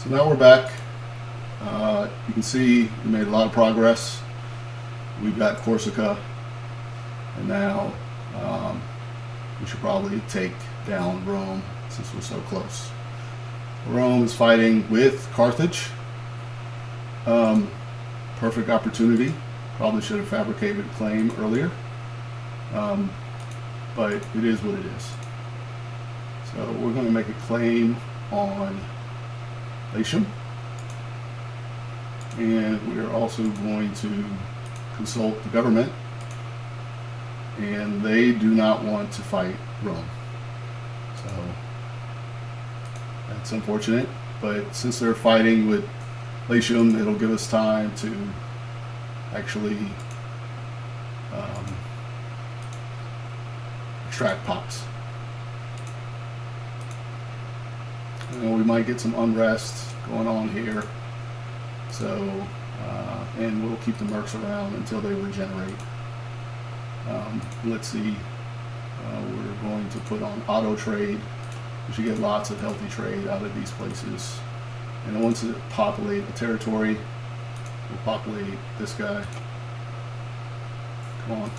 So now we're back. You can see we made a lot of progress. We've got Corsica, and now we should probably take down Rome since we're so close. Rome is fighting with Carthage. Perfect opportunity. Probably should have fabricated a claim earlier, but it is what it is. So we're going to make a claim on Latium, and we are also going to consult the government, and they do not want to fight Rome. So that's unfortunate, but since they're fighting with Latium, it'll give us time to actually extract pops. We might get some unrest going on here, so and we'll keep the mercs around until they regenerate. Let's see, we're going to put on auto trade. We should get lots of healthy trade out of these places, and once it populate a territory, we'll populate this guy. Come on.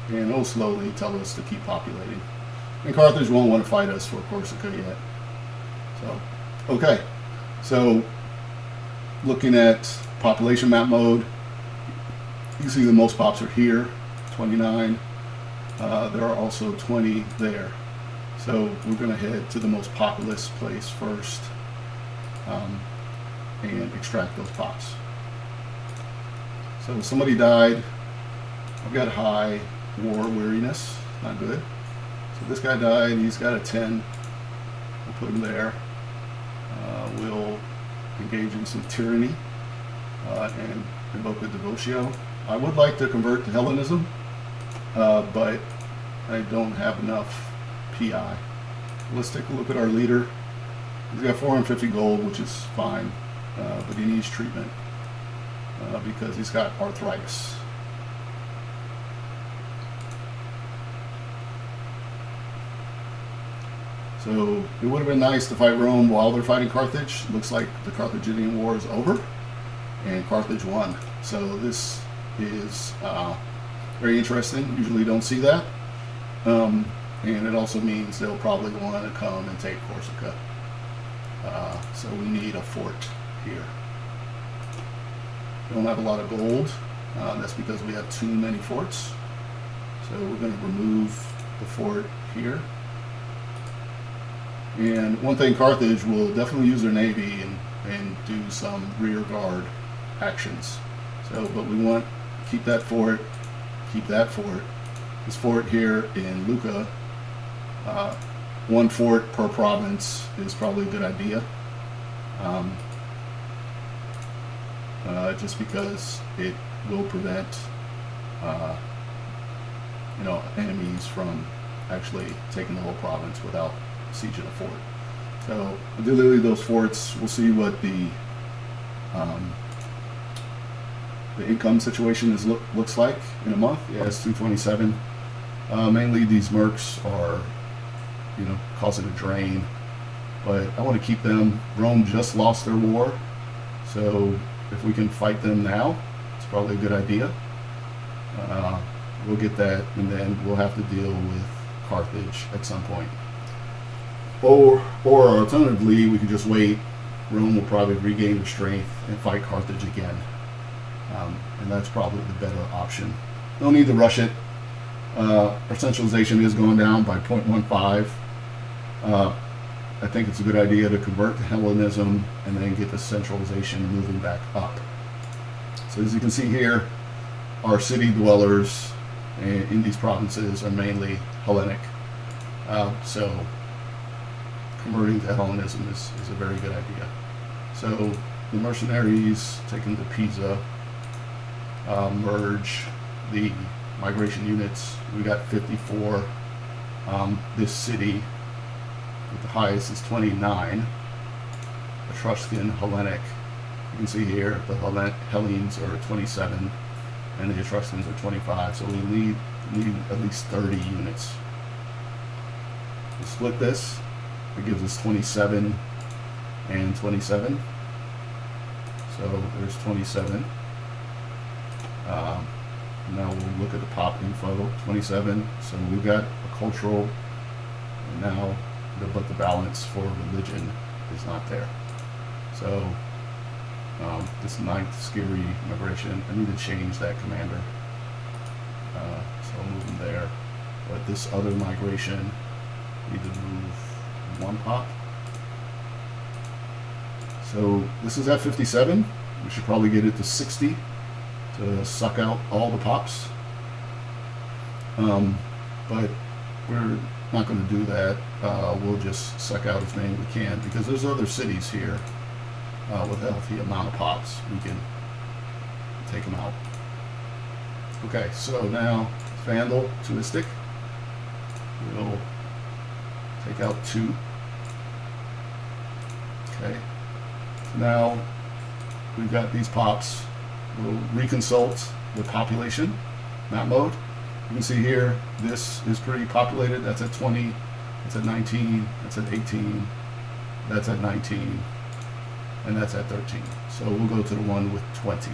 And it'll slowly tell us to keep populating. And Carthage won't want to fight us for Corsica yet. So, okay. So, looking at population map mode, you see the most pops are here, 29. There are also 20 there. So, we're going to head to the most populous place first and extract those pops. So, somebody died. I've got high war weariness. Not good. So this guy died. He's got a 10. We'll put him there. We'll engage in some tyranny and invoke a devotio. I would like to convert to Hellenism, but I don't have enough PI. Let's take a look at our leader. He's got 450 gold, which is fine, but he needs treatment because he's got arthritis. So it would have been nice to fight Rome while they're fighting Carthage. Looks like the Carthaginian War is over, and Carthage won. So this is very interesting. Usually don't see that. And it also means they'll probably want to come and take Corsica. So we need a fort here. We don't have a lot of gold. That's because we have too many forts. So we're going to remove the fort here. And one thing, Carthage will definitely use their navy and do some rear guard actions. So, but we want to keep that fort, keep that fort. This fort here in Lucca, one fort per province is probably a good idea. Just because it will prevent, enemies from actually taking the whole province without sieging a fort. So ideally those forts, we'll see what the income situation looks like in a month. Yeah, it's 227. Mainly these mercs are, causing a drain, but I want to keep them. Rome just lost their war, so if we can fight them now, it's probably a good idea. We'll get that, and then we'll have to deal with Carthage at some point. Or alternatively, we could just wait. Rome will probably regain their strength and fight Carthage again. And that's probably the better option. No need to rush it. Our centralization is going down by 0.15. I think it's a good idea to convert to Hellenism and then get the centralization moving back up. So as you can see here, our city dwellers in these provinces are mainly Hellenic. So converting to Hellenism is a very good idea. So the mercenaries taken to Pisa, merge the migration units. We got 54. This city with the highest is 29. Etruscan, Hellenic. You can see here the Hellenes are 27 and the Etruscans are 25. So we need at least 30 units. We'll split this. it gives us 27 and 27. So there's 27. Now we'll look at the pop info. 27. So we've got a cultural. And now, but the balance for religion is not there. So this 9th scary migration, I need to change that commander. So I'll move them there. But this other migration, I need to move 1 pop. So this is at 57. We should probably get it to 60 to suck out all the pops. But we're not going to do that. We'll just suck out as many as we can because there's other cities here with a healthy amount of pops. We can take them out. Okay, so now Vandal, Tuistic. We'll take out 2. Okay. So now we've got these pops. We'll reconsult the population map mode. You can see here, this is pretty populated. That's at 20, that's at 19, that's at 18, that's at 19, and that's at 13. So we'll go to the one with 20.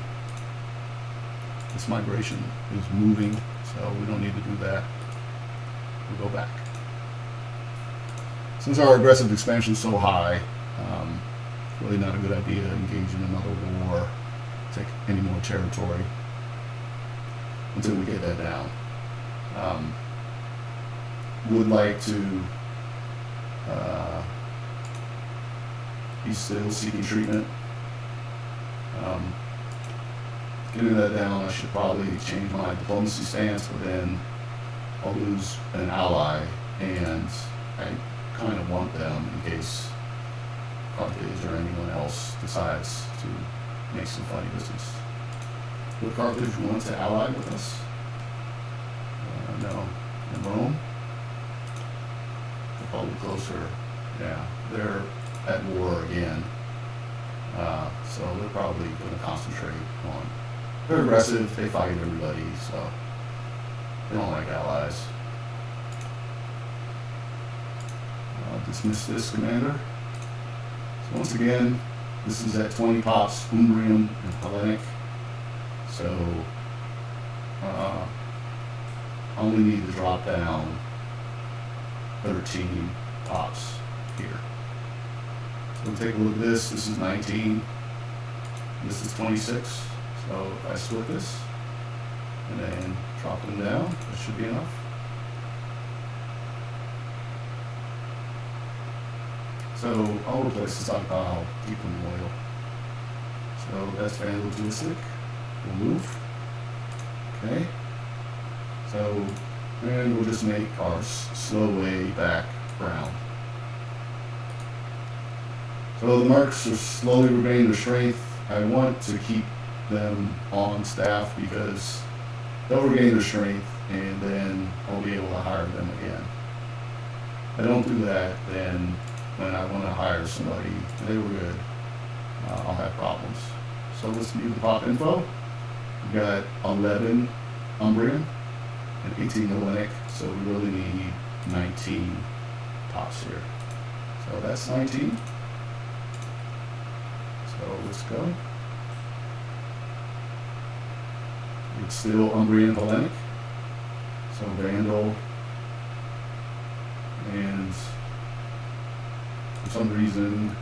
This migration is moving, so we don't need to do that. We'll go back. Since our aggressive expansion is so high, really not a good idea to engage in another war, take any more territory until we get that down. Would like to, he's still seeking treatment. Getting that down, I should probably change my diplomacy stance, but then I'll lose an ally, and I kind of want them in case Carthage or anyone else decides to make some funny business. Would Carthage want to ally with us? No. And Rome? They're probably closer. Yeah, they're at war again. So they're probably going to concentrate on. They're aggressive, they fight everybody, so they don't like allies. Dismiss this commander. So once again, this is at 20 pops, Umbrian and Hellenic. So I only need to drop down 13 pops here. So we'll take a look at this. This is 19. This is 26. So if I split this and then drop them down, that should be enough. So I'll replace the stockpile, keep them loyal. So that's Vandal Dualistic. We'll move. Okay. So, and we'll just make our slow way back round. So the marks are slowly regaining their strength. I want to keep them on staff because they'll regain their strength and then I'll be able to hire them again. If I don't do that, then when I want to hire somebody, and they were good, I'll have problems. So let's view the pop info. We've got 11 Umbrian and 18 Hellenic, so we really need 19 pops here. So that's 19. So let's go. It's still Umbrian Hellenic. So Vandal, and for some reason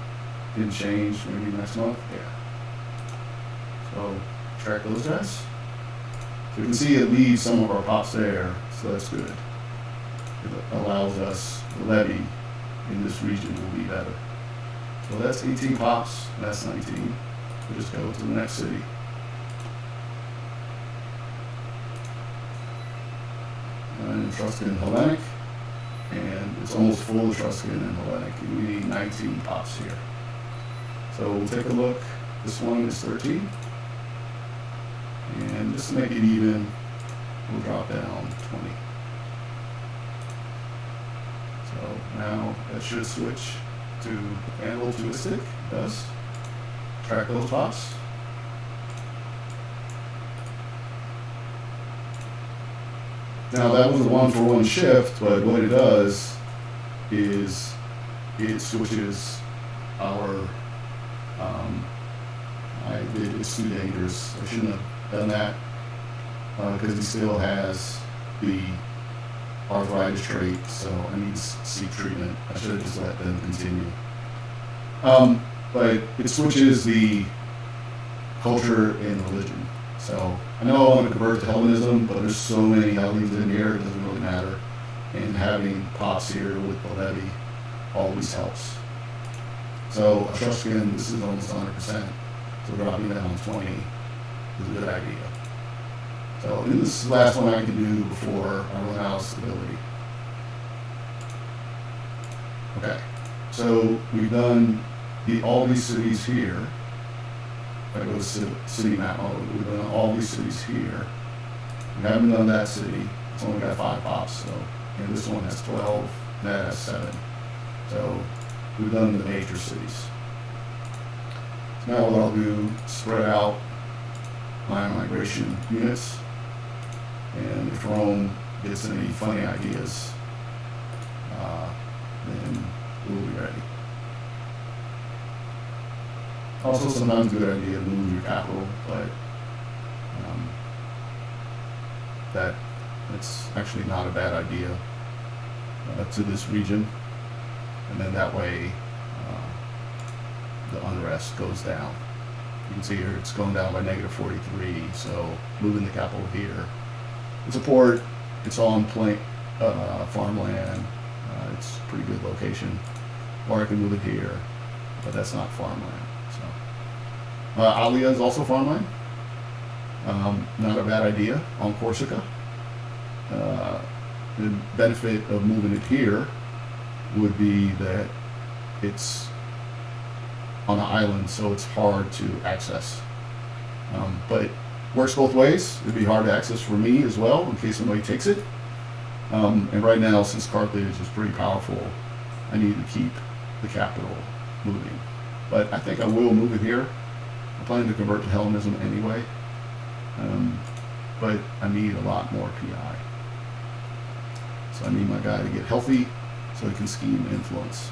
didn't change, maybe next month. Yeah. So track those guys. So you can see it leaves some of our pops there, so that's good. It allows us, the levy in this region will be better. So that's 18 pops, that's 19. We'll just go to the next city. And Etruscan and Hellenic, and it's almost full of Etruscan and Hellenic. We need 19 pops here. So we'll take a look. This one is 13. And just to make it even, we'll drop down 20. So now that should switch to Vandal Dualistic. It does. Track those pops. Now that was a 1-for-1 shift, but what it does is it switches our. It's too dangerous. I shouldn't have done that because he still has the arthritis trait, so I need to seek treatment. I should have just let them continue. But it switches the culture and religion. So I know I want to convert to Hellenism, but there's so many Hellenes in here, it doesn't really matter. And having pops here with the levy always helps. So Etruscan, this is almost 100%. So dropping down 20 is a good idea. So and this is the last one I can do before I run out of stability. Okay, so we've done all these cities here. If I go to city map mode, we've done all these cities here. We haven't done that city. It's only got 5 pops, so and this one has 12, that has 7. So we've done the major cities. So now what I'll do, spread out my migration units, and if Rome gets any funny ideas, then we'll be ready. Also, sometimes a good idea to move your capital, but it's actually not a bad idea to this region, and then that way the unrest goes down. You can see here it's going down by -43, so moving the capital here. It's a port, it's on farmland, it's a pretty good location, or I can move it here, but that's not farmland. So Alia is also farmland, not a bad idea on Corsica. The benefit of moving it here would be that it's on an island, so it's hard to access. But it works both ways. It'd be hard to access for me as well, in case somebody takes it. And right now, since Carthage is pretty powerful, I need to keep the capital moving. But I think I will move it here. I'm planning to convert to Hellenism anyway. But I need a lot more PI. So I need my guy to get healthy so he can scheme influence.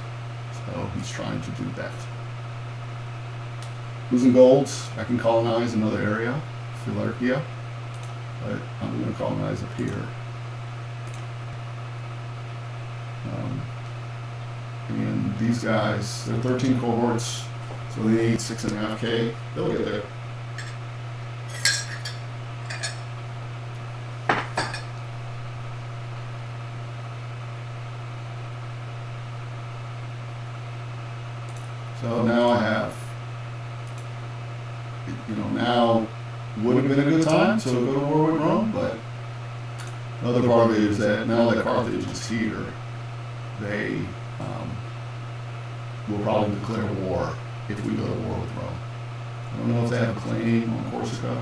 So he's trying to do that. Losing golds, I can colonize another area, Philarchia, but I'm going to colonize up here. And these guys, they're 13 cohorts, so they need 6.5K. They'll get there. So now I have, now would have been a good time to go to war with Rome, but the other part of it is that now that Carthage is here, they will probably declare war if we go to war with Rome. I don't know if they have a claim on Corsica.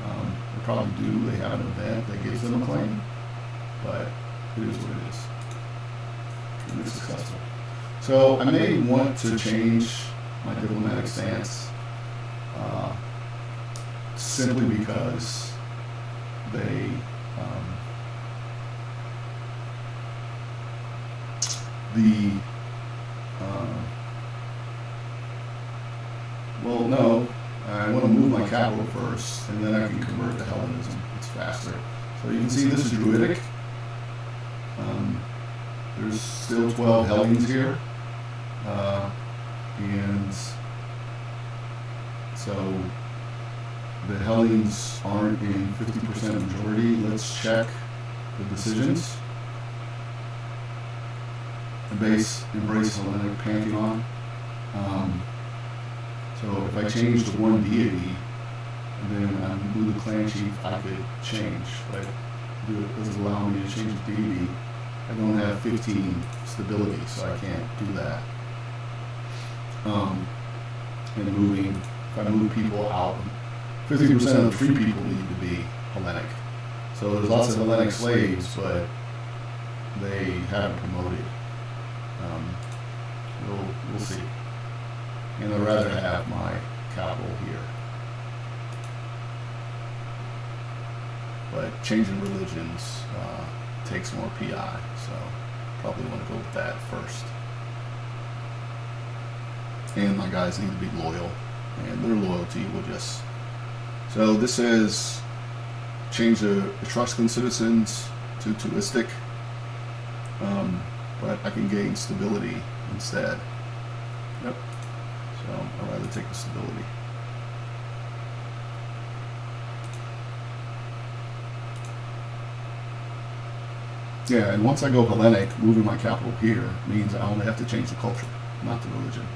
They probably do. They have an event that gives them a claim, but it is what it is. And it's successful. So I may want to change my diplomatic stance simply because they well, no, I want to move my capital first, and then I can convert to Hellenism. It's faster. So you can see this is Druidic. There's still 12 Hellenes here. And so the Hellenes aren't in 50% majority. Let's check the decisions. Embrace Hellenic Pantheon. So if I change to one deity, and then I move the clan chief, I could change, but it doesn't allow me to change the deity. I don't have 15 stability, so I can't do that. And moving, if I move people out, 50% of the free people need to be Hellenic. So there's lots of Hellenic slaves, but they haven't promoted. We'll see. And I'd rather have my capital here. But changing religions takes more PI, so probably want to go with that first. and my guys need to be loyal, and their loyalty will just. So this says change the Etruscan citizens to tuistic, but I can gain stability instead. Yep. So I'd rather take the stability. Yeah, and once I go Hellenic, moving my capital here means I only have to change the culture, not the religion.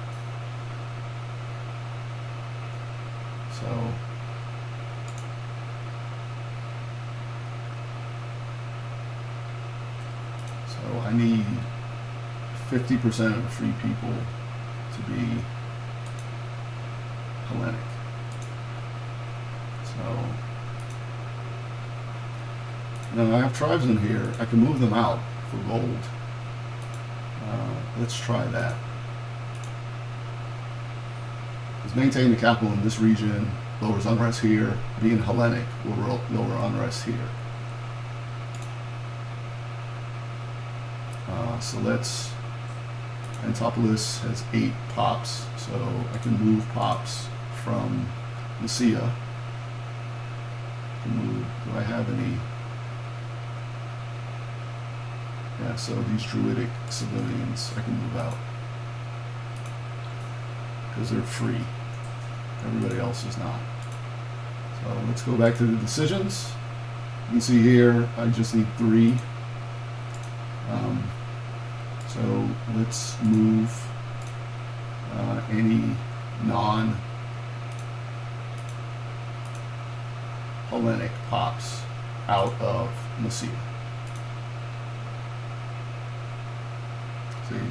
So I need 50% of the free people to be Hellenic. So now I have tribes in here. I can move them out for gold. Let's try that. Because maintaining the capital in this region lowers unrest here. Being Hellenic will lower unrest here. So let's. Antopolis has 8 pops, so I can move pops from Nicaea. I can move. Do I have any? Yeah, so these druidic civilians I can move out because they're free. Everybody else is not. So let's go back to the decisions. You can see here I just need 3. So let's move any non-Hellenic pops out of Nicaea.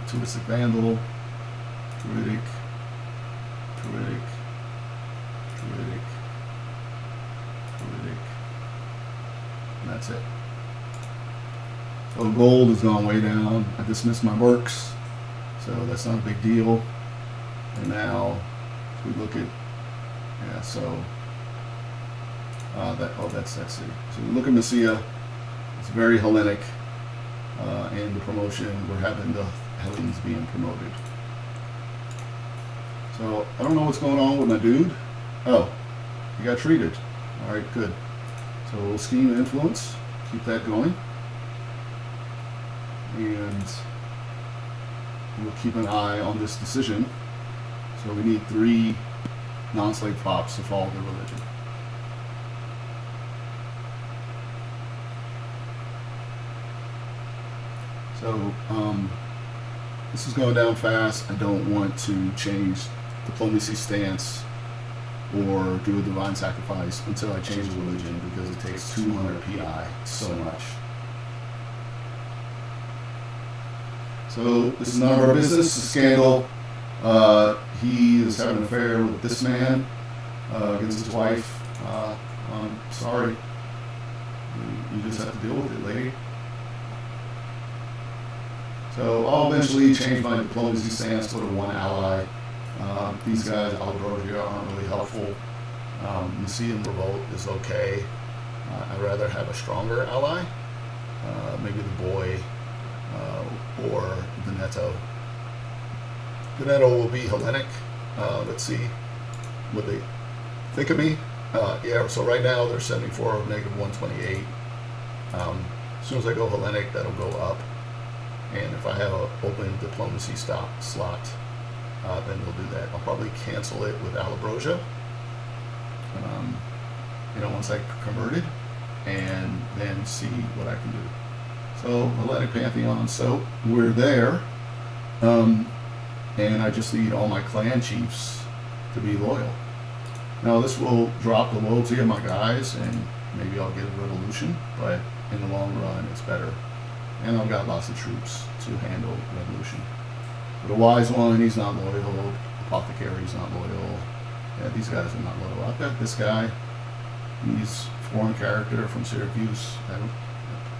Tuistic Vandal, Druidic, Druidic, Druidic, Druidic, and that's it. So gold has gone way down. I dismissed my mercs, so that's not a big deal. And now, if we look at, yeah, so that's that city. So we look at Nicaea. It's very Hellenic, and the promotion we're having the Hellenes being promoted. So I don't know what's going on with my dude. Oh, he got treated. All right, good. So we'll scheme influence. Keep that going. And we'll keep an eye on this decision. So we need 3 non-slave pops to follow the religion. So this is going down fast. I don't want to change diplomacy stance or do a divine sacrifice until I change the religion because it takes 200 PI so much. So this is none of our business. It's a scandal. He is having an affair with this man against his wife. I'm sorry. You just have to deal with it, lady. So I'll eventually change my diplomacy stance to 1 ally. These guys, Albrosia, aren't really helpful. Nicaean revolt is okay. I'd rather have a stronger ally. Maybe the boy or Veneto. Veneto will be Hellenic. Let's see what they think of me. Yeah, so right now they're 74 of -128. As soon as I go Hellenic, that'll go up. And if I have an open diplomacy slot, then we'll do that. I'll probably cancel it with Albrosia. Once I convert it, and then see what I can do. So Hellenic Pantheon. So we're there, and I just need all my clan chiefs to be loyal. Now this will drop the loyalty of my guys, and maybe I'll get a revolution. But in the long run, it's better. And I've got lots of troops to handle revolution. But a wise one, he's not loyal. Apothecary's not loyal. Yeah, these guys are not loyal. I've got this guy. He's a foreign character from Syracuse.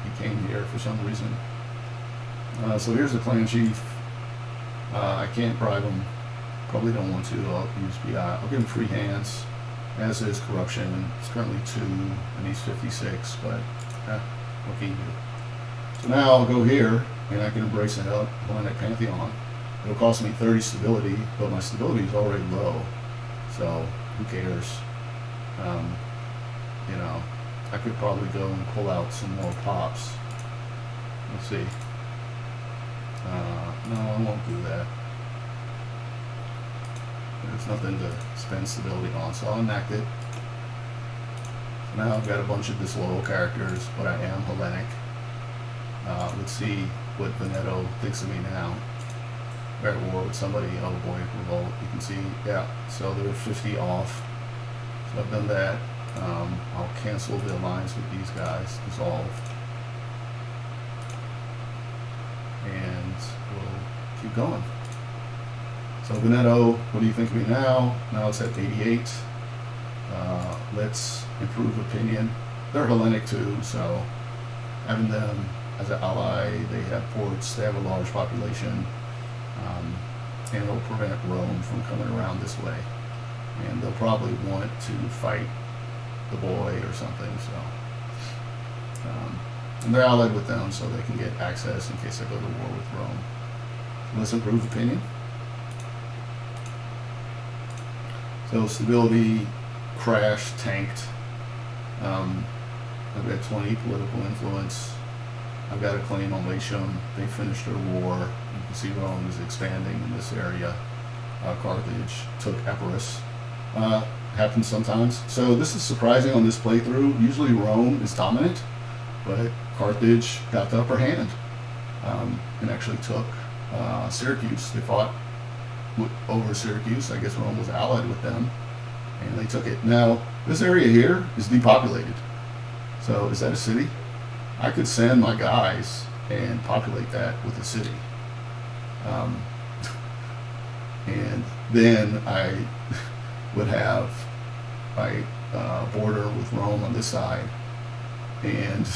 He came here for some reason. So here's the clan chief. I can't bribe him. Probably don't want to. I'll use BI. I'll give him free hands. As is corruption. It's currently 2, and he's 56. But what can you do? So now I'll go here, and I can embrace the Hellenic Pantheon. It'll cost me 30 stability, but my stability is already low, so who cares? You know, I could probably go and pull out some more pops. Let's see. No, I won't do that. There's nothing to spend stability on, so I'll enact it. So now I've got a bunch of disloyal characters, but I am Hellenic. Let's see what Veneto thinks of me now. We're at war with somebody. Oh boy, revolt. You can see, yeah, so they're 50 off. So I've done that. I'll cancel the alliance with these guys, dissolve. And we'll keep going. So Veneto, what do you think of me now? Now it's at 88. Let's improve opinion. They're Hellenic too, so having them as an ally, they have ports, they have a large population, and it'll prevent Rome from coming around this way. And they'll probably want to fight the boy or something, so. And they're allied with them, so they can get access in case I go to war with Rome. So let's improve opinion. So stability, crash, tanked. I've got 20 political influence. I've got a claim on Latium. They finished their war. You can see Rome is expanding in this area. Carthage took Epirus. Happens sometimes. So this is surprising on this playthrough. Usually Rome is dominant, but Carthage got the upper hand and actually took Syracuse. They fought over Syracuse. I guess Rome was allied with them, and they took it. Now, this area here is depopulated. So is that a city? I could send my guys and populate that with a city. And then I would have my border with Rome on this side and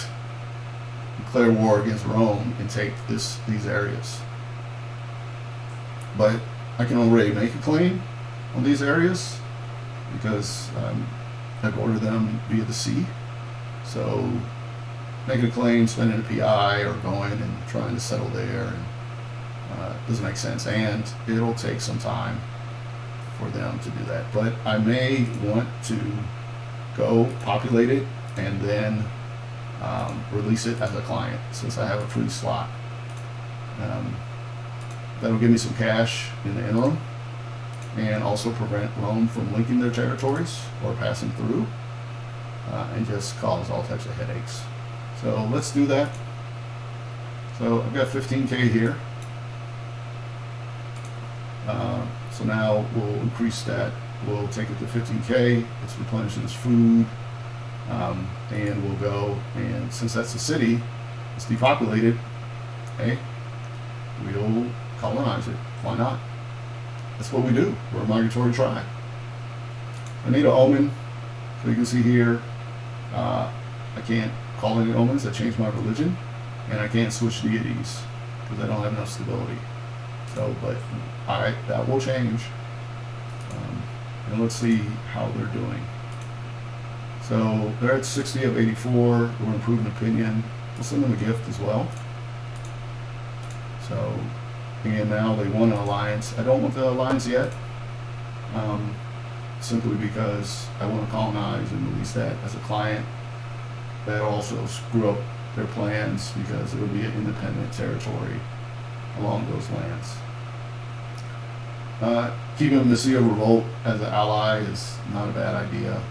declare war against Rome and take these areas. But I can already make a claim on these areas because I border them via the sea. So making a claim, spending a PI, or going and trying to settle there, and doesn't make sense. And it'll take some time for them to do that. But I may want to go populate it and then release it as a client since I have a free slot. That'll give me some cash in the interim and also prevent Rome from linking their territories or passing through and just cause all types of headaches. So let's do that. So I've got 15K here. So now we'll increase that. We'll take it to 15K. It's replenishing its food. And we'll go, and since that's a city, it's depopulated, okay, we'll colonize it. Why not? That's what we do. We're a migratory tribe. I need an omen. So you can see here, I can't call any omens. I changed my religion. And I can't switch deities because I don't have enough stability. So, but that will change. And let's see how they're doing. So they're at 60 of 84. We're improving opinion. We'll send them a gift as well. So, and now they want an alliance. I don't want the alliance yet, simply because I want to colonize and release that as a client. That'll also screw up their plans because it would be an independent territory along those lands. Keeping the Sea of Revolt as an ally is not a bad idea.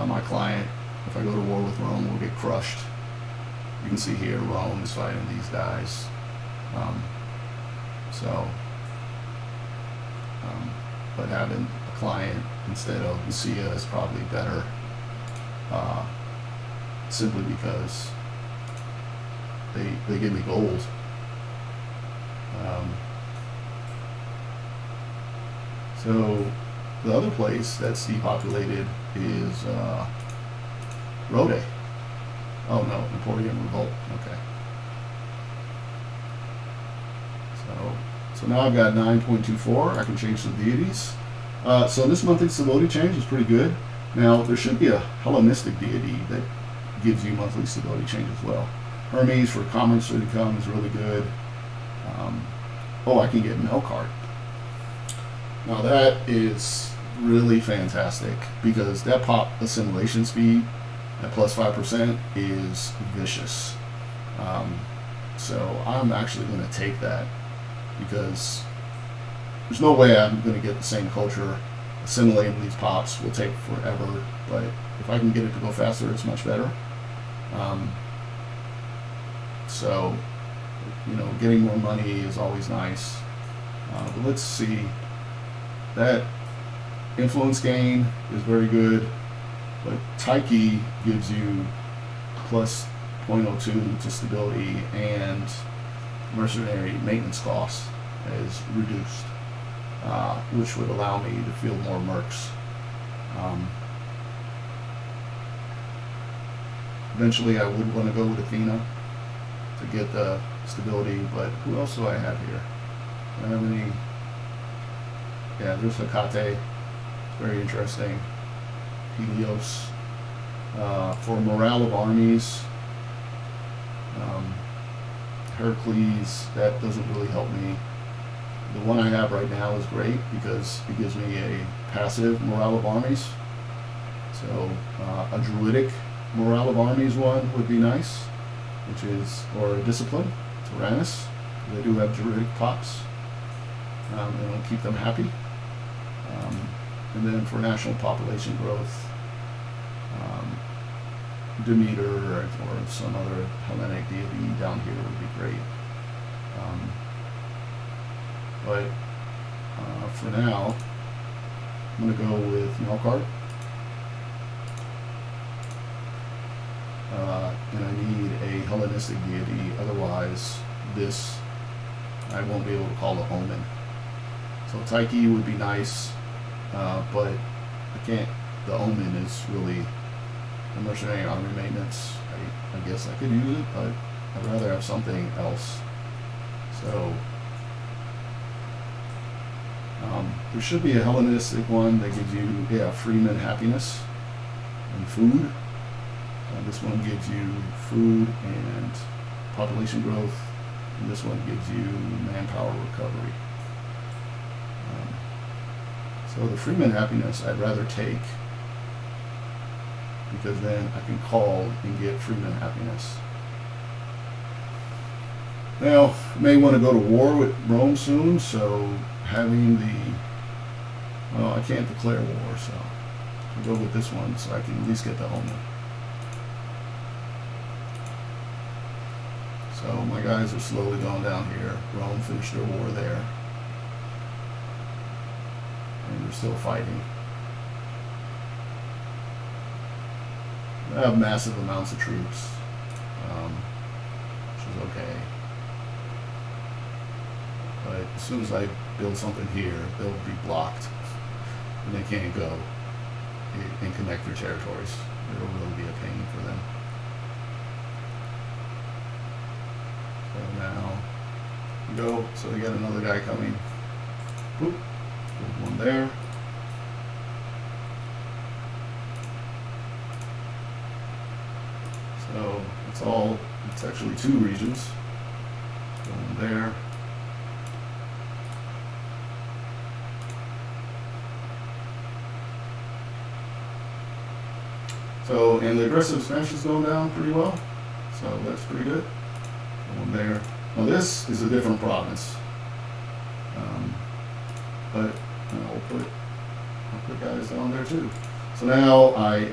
My client, if I go to war with Rome, will get crushed. You can see here Rome is fighting these guys. But having a client instead of Lucia is probably better, simply because they give me gold. So the other place that's depopulated is Rhodes. Oh no, Emporium Revolt. Okay. So now I've got 9.24. I can change the deities. So this monthly stability change is pretty good. Now there should be a Hellenistic deity that gives you monthly stability change as well. Hermes for commerce income is really good. oh, I can get Melkart. Now that is really fantastic because that pop assimilation speed at plus 5% is vicious. So I'm actually going to take that because there's no way I'm going to get the same culture. Assimilating these pops will take forever, but if I can get it to go faster, it's much better. So, you know, getting more money is always nice. But let's see. That influence gain is very good, but Taiki gives you plus 0.02 to stability, and mercenary maintenance cost is reduced, which would allow me to field more mercs. Eventually I would want to go with Athena to get the stability, but who else do I have here? Do I have any? Yeah, there's Hecate. It's very interesting. Helios. For morale of armies, Heracles, that doesn't really help me. The one I have right now is great because it gives me a passive morale of armies. So a druidic morale of armies one would be nice, which is, or a discipline, Tyrannus. They do have druidic pops, and it'll keep them happy. And then for national population growth, Demeter or some other Hellenic deity down here would be great. But for now, I'm going to go with Melkart. And I need a Hellenistic deity, otherwise this I won't be able to call a Omen. So Taiki would be nice, but I can't. The Omen is really a mercenary army maintenance. I guess I could use it, but I'd rather have something else. So there should be a Hellenistic one that gives you, freeman happiness and food. This one gives you food and population growth, and this one gives you manpower recovery. So the freeman happiness I'd rather take, because then I can call and get freeman happiness. Now, I may want to go to war with Rome soon, so having I can't declare war, so I'll go with this one so I can at least get the Omen. So my guys are slowly going down here. Rome finished their war there. And they're still fighting. I have massive amounts of troops, which is okay. But as soon as I build something here, they'll be blocked. And they can't go and connect their territories. It'll really be a pain for them. So now, go. So we got another guy coming. Boop. Put one there. So it's actually two regions. One there. So, and the aggressive smash is going down pretty well. So that's pretty good. One there. Now this is a different province. But I'll put guys down there too. So now I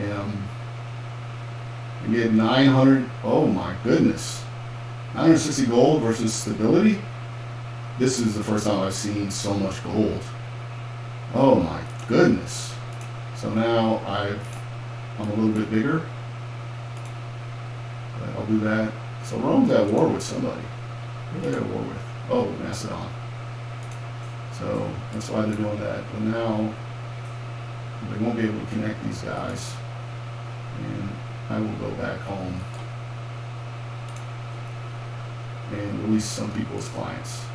get 900, oh my goodness. 960 gold versus stability. This is the first time I've seen so much gold. Oh my goodness. So now I'm a little bit bigger. But I'll do that. So Rome's at war with somebody. Who are they at war with? Oh, Macedon. So that's why they're doing that. But now they won't be able to connect these guys. And I will go back home and release some people's clients.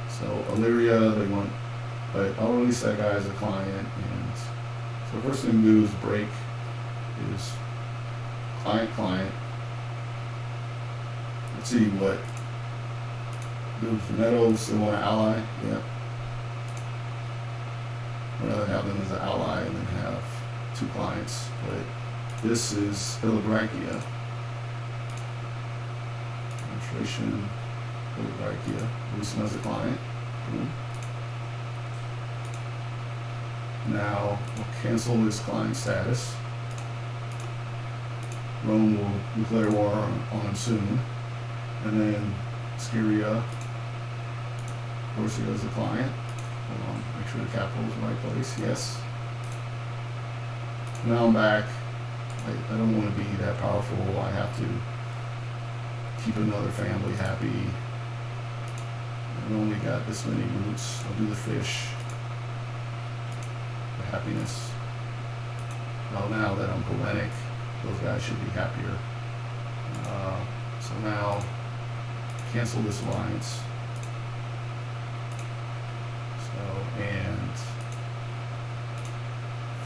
So Illyria, they want, but I'll release that guy as a client. And so the first thing to do is break is client. Let's see what Veneto still want an ally. Yep. I'd rather have them as an ally and then have 2 clients. But this is Illibrachia. Demonstration. Illibrachia. Release them as a client. Boom. Now we'll cancel this client status. Rome will declare war on him soon. And then Styria, Corsia is the client. Hold on, make sure the capital is in the right place. Yes. Now I'm back. I don't want to be that powerful. I have to keep another family happy. I've only got this many roots. I'll do the fish. The happiness. Well, now that I'm Hellenic, those guys should be happier. So now, cancel this alliance. So, and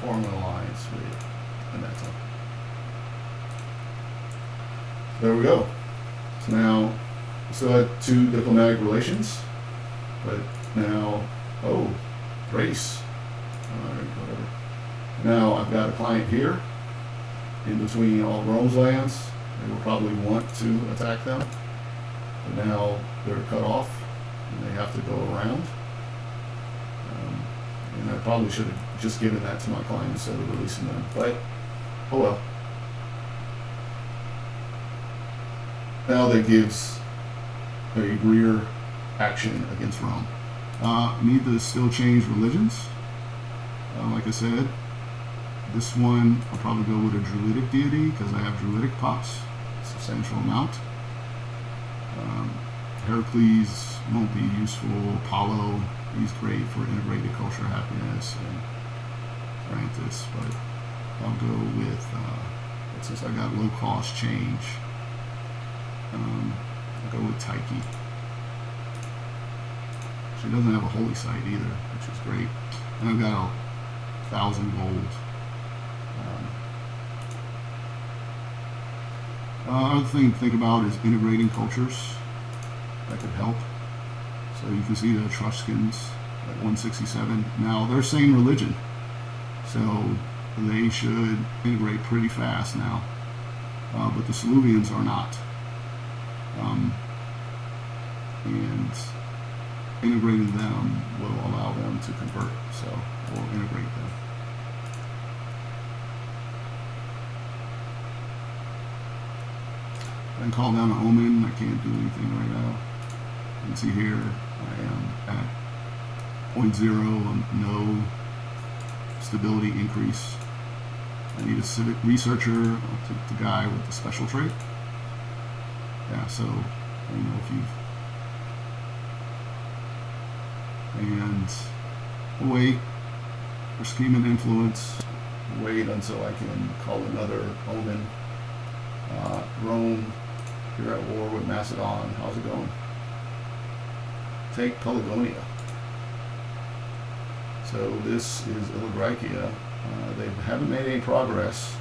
form an alliance with Veneto. There we go. So now, we still had 2 diplomatic relations, but now, oh, Thrace. Alright, whatever. Now I've got a client here, in between all Rome's lands. They will probably want to attack them, but now they're cut off, and they have to go around. And I probably should have just given that to my client instead of releasing them, but oh well. Now that gives a rear action against Rome. Need to still change religions. Like I said, this one I'll probably go with a Druidic deity because I have Druidic pops, a substantial amount. Heracles won't be useful. Apollo, he's great for integrated culture, happiness, and Francis, but I'll go with, since I got low cost change, I'll go with Tyche. She doesn't have a holy site either, which is great. And I've got 1,000 gold. Other thing to think about is integrating cultures. That could help. So you can see the Etruscans at 167. Now they're same religion, so they should integrate pretty fast now. But the Soluvians are not. And integrating them will allow them to convert, so we'll integrate them. I can call down an Omen. I can't do anything right now. You can see here I am at 0.0, no stability increase. I need a civic researcher. I'll take the guy with the special trait. Yeah, so I don't know if you've... And we'll wait for scheme and influence. Wait until I can call another Omen. Rome, you're at war with Macedon. How's it going? Take Pelagonia. So this is Illibrachia. They haven't made any progress.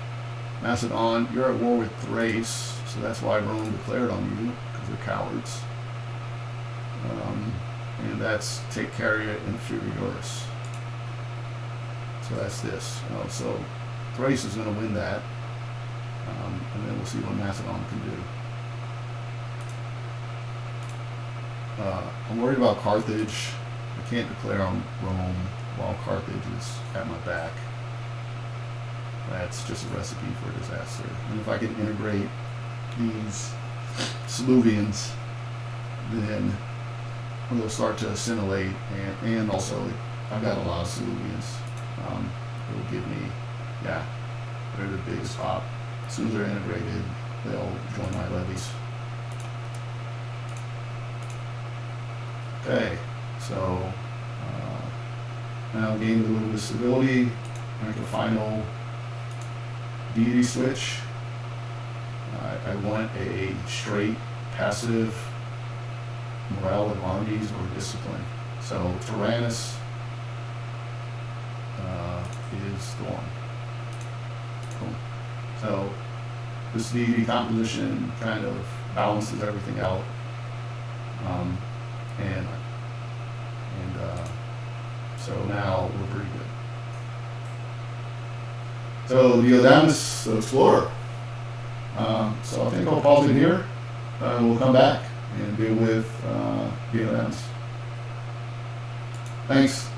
Macedon, you're at war with Thrace, so that's why Rome declared on you, because they're cowards. And that's take Caria Inferioris. So that's this. So Thrace is going to win that. And then we'll see what Macedon can do. I'm worried about Carthage. I can't declare on Rome while Carthage is at my back. That's just a recipe for disaster. And if I can integrate these Soluvians, then they'll start to assimilate, and also I've got a lot of Soluvians. It'll give me, yeah, they're the biggest pop. As soon as they're integrated, they'll join my levies. Okay, so now gain a little bit of stability. Make a final deity switch. I want a straight passive morale of armies or discipline. So Tyrannus is the one. Cool. So this deity composition kind of balances everything out. and so now we're pretty good. So the Odamus Explorer. So I think I'll pause it here. We'll come back and deal with the Odamus. Thanks.